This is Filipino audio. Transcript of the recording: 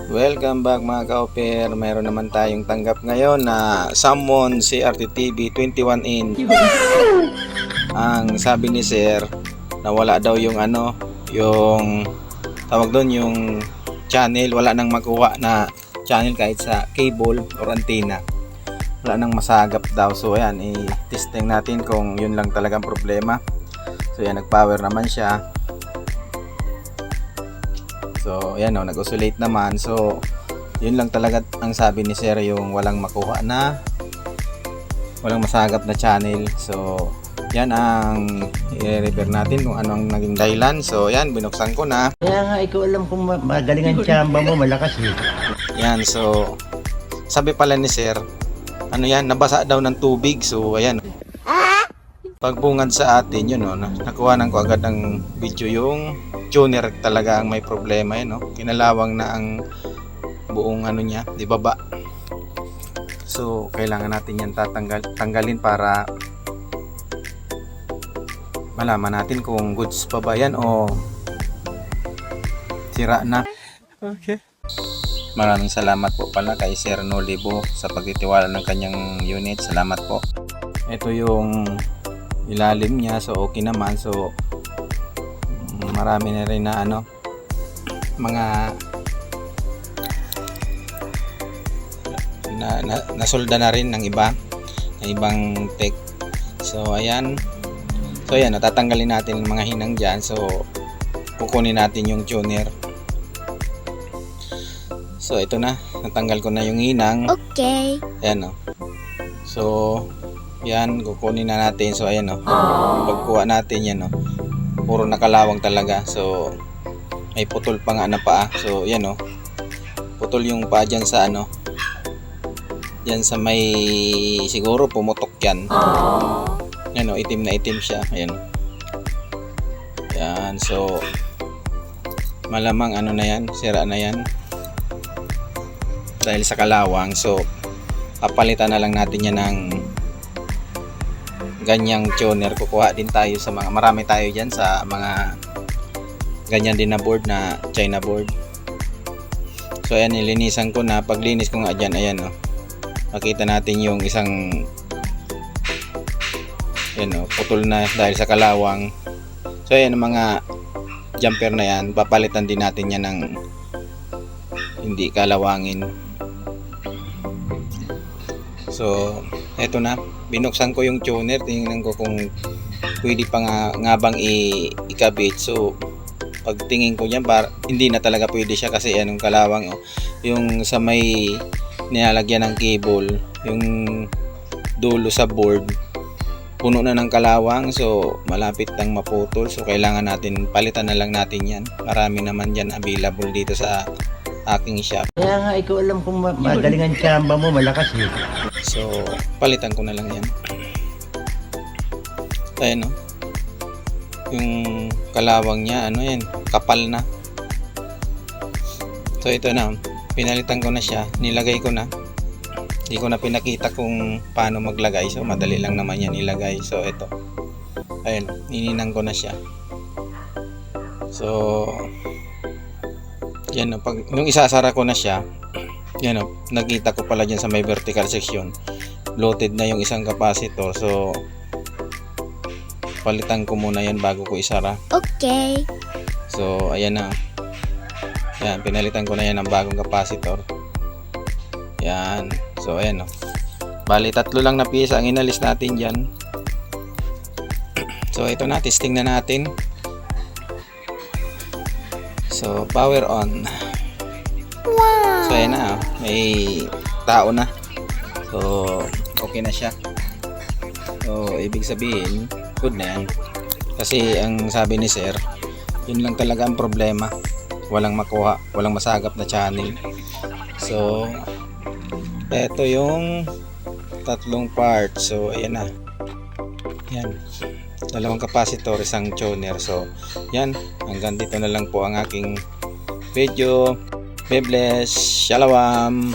Welcome back mga ka-offer. Mayroon naman tayong tanggap ngayon na Summon CRT TV 21 inch. Ang sabi ni Sir, nawala daw yung yung tawag doon, yung channel. Wala nang makuha na channel kahit sa cable or antenna. Wala nang masagap daw. So ayan, i-testing natin kung yun lang talagang problema. So ayan, nag-power naman siya. So ayan o, nag-oscillate naman. So yun lang talaga ang sabi ni Sir, yung walang makuha na, walang masagap na channel. So yan ang i-repair natin kung ano ang naging dahilan. So yan, binuksan ko na. Kaya nga ikaw alam kung magaling ang tsamba mo, malakas eh. Yan, so sabi pala ni Sir, yan, nabasa daw ng tubig. So ayan, pagbungad sa atin yun, nakuha nang ko agad ng video yung tuner talaga ang may problema yun, kinalawang na ang buong niya, di baba. So kailangan natin yan tanggalin para malaman natin kung goods pa ba yan o sira na. Okay. Maraming salamat po pala kay Sir Nolibo sa pagtitiwala ng kanyang unit. Salamat po. Ito yung ilalim niya, so okay naman. So marami na rin na mga nasolda na rin ng ibang tech. So ayan, natatanggalin natin yung mga hinang dyan. So kukunin natin yung tuner. So ito na, natanggal ko na yung hinang. Okay. Ayan so yan, kukunin na natin. So ayan pagkuha natin yan puro nakalawang talaga. So may putol pa nga na paa. So yan putol yung paa dyan sa dyan sa may, siguro pumutok yan. Yan itim na itim siya. Ayan yan, so malamang na yan, sira na yan dahil sa kalawang. So papalitan na lang natin yan ng ganyang tuner. Kukuha din tayo sa mga, marami tayo dyan sa mga ganyan din na board, na China board. So ayan, nilinisan ko na. Paglinis ko nga dyan, ayan makita natin yung isang putol na dahil sa kalawang. So ayan, mga jumper na yan, papalitan din natin yan ng hindi kalawangin. So eto na, binuksan ko yung tuner, tingnan ko kung pwede pa nga bang ikabit. So pagtingin ko diyan, hindi na talaga pwede siya kasi anong kalawang yung sa may nilalagyan ng cable, yung dulo sa board puno na ng kalawang. So malapit nang maputol. So kailangan natin palitan na lang natin yan. Marami naman yan available dito sa aking shop. Kaya nga ikaw alam kung magaling ang tsamba mo, malakas eh. So palitan ko na lang yan. Ayan yung kalawang niya, yan, kapal na. So ito na, pinalitan ko na siya, nilagay ko na. Hindi ko na pinakita kung paano maglagay. So madali lang naman yan ilagay. So ito, ayun, nininang ko na siya. So yan, nung isasara ko na siya, yan nakita ko pala dyan sa may vertical section, bloated na yung isang capacitor. So palitan ko muna yan bago ko isara. Okay. So ayan na, yan, pinalitan ko na yan ng bagong capacitor. Yan, so ayan bali 3 lang na piyesa ang inalis natin dyan. So ito na, testing na natin. So power on. Wow. So ayan na, may tao na. So okay na siya. So ibig sabihin, good na yan. Kasi ang sabi ni Sir, yun lang talaga ang problema, walang makuha, walang masagap na channel. So eto yung 3 parts. So ayan na, yan, 2 capacitor, 1 tuner. So yan, hanggang dito na lang po ang aking video. Be blessed. Shalom.